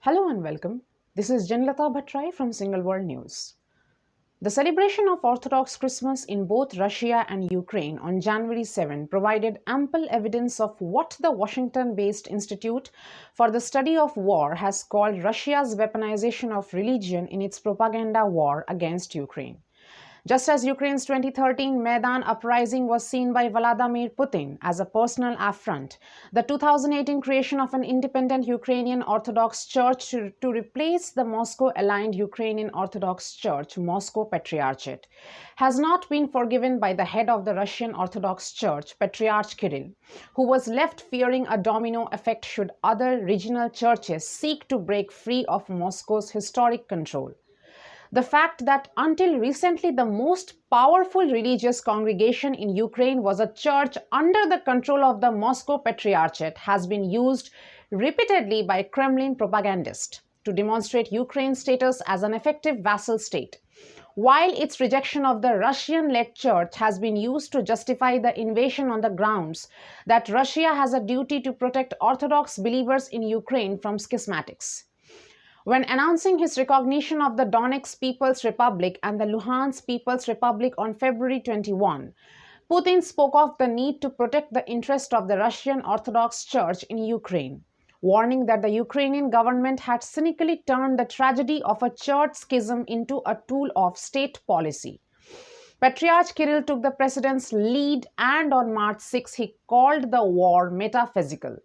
Hello and welcome. This is Janlata Bhattrai from Single World News. The celebration of Orthodox Christmas in both Russia and Ukraine on January 7 provided ample evidence of what the Washington-based Institute for the Study of War has called Russia's weaponization of religion in its propaganda war against Ukraine. Just as Ukraine's 2013 Maidan Uprising was seen by Vladimir Putin as a personal affront, the 2018 creation of an independent Ukrainian Orthodox Church to replace the Moscow-aligned Ukrainian Orthodox Church, Moscow Patriarchate, has not been forgiven by the head of the Russian Orthodox Church, Patriarch Kirill, who was left fearing a domino effect should other regional churches seek to break free of Moscow's historic control. The fact that until recently the most powerful religious congregation in Ukraine was a church under the control of the Moscow Patriarchate has been used repeatedly by Kremlin propagandists to demonstrate Ukraine's status as an effective vassal state, while its rejection of the Russian-led church has been used to justify the invasion on the grounds that Russia has a duty to protect Orthodox believers in Ukraine from schismatics. When announcing his recognition of the Donetsk People's Republic and the Luhansk People's Republic on February 21, Putin spoke of the need to protect the interest of the Russian Orthodox Church in Ukraine, warning that the Ukrainian government had cynically turned the tragedy of a church schism into a tool of state policy. Patriarch Kirill took the president's lead, and on March 6 he called the war metaphysical.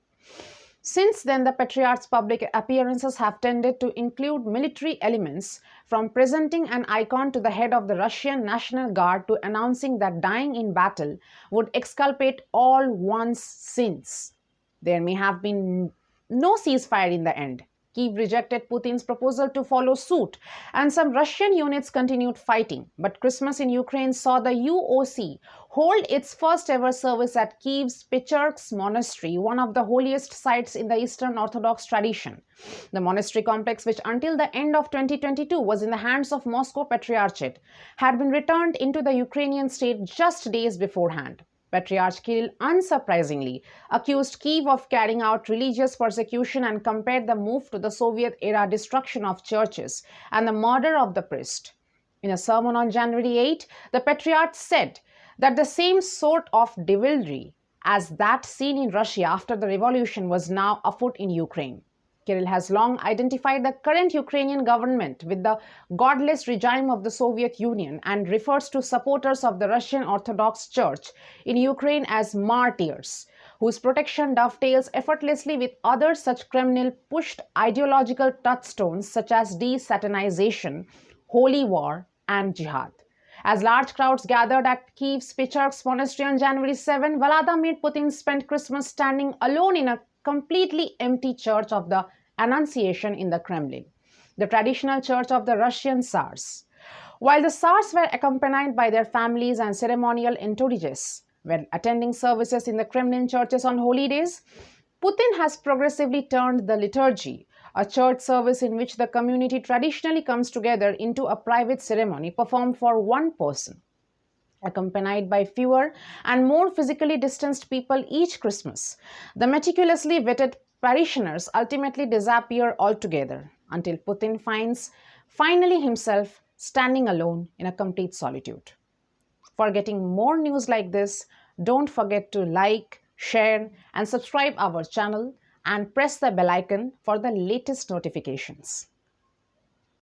Since then, the Patriarch's public appearances have tended to include military elements, from presenting an icon to the head of the Russian National Guard to announcing that dying in battle would exculpate all one's sins. There may have been no ceasefire in the end. Kyiv rejected Putin's proposal to follow suit, and some Russian units continued fighting. But Christmas in Ukraine saw the UOC hold its first ever service at Kyiv's Pechersk Monastery, one of the holiest sites in the Eastern Orthodox tradition. The monastery complex, which until the end of 2022 was in the hands of Moscow Patriarchate, had been returned into the Ukrainian state just days beforehand. Patriarch Kirill, unsurprisingly, accused Kyiv of carrying out religious persecution and compared the move to the Soviet-era destruction of churches and the murder of the priest. In a sermon on January 8, the Patriarch said that the same sort of devilry as that seen in Russia after the revolution was now afoot in Ukraine. Kirill has long identified the current Ukrainian government with the godless regime of the Soviet Union and refers to supporters of the Russian Orthodox Church in Ukraine as martyrs, whose protection dovetails effortlessly with other such Kremlin-pushed ideological touchstones such as de-Satanization, holy war, and jihad. As large crowds gathered at Kyiv's Pechersk Monastery on January 7, Vladimir Putin spent Christmas standing alone in a completely empty church of the Annunciation in the Kremlin, the traditional church of the Russian Tsars. While the Tsars were accompanied by their families and ceremonial entourages when attending services in the Kremlin churches on holy days, Putin has progressively turned the liturgy, a church service in which the community traditionally comes together, into a private ceremony performed for one person, accompanied by fewer and more physically distanced people each Christmas. The meticulously vetted parishioners ultimately disappear altogether until Putin finds finally himself standing alone in a complete solitude. For getting more news like this, don't forget to like, share, and subscribe our channel and press the bell icon for the latest notifications.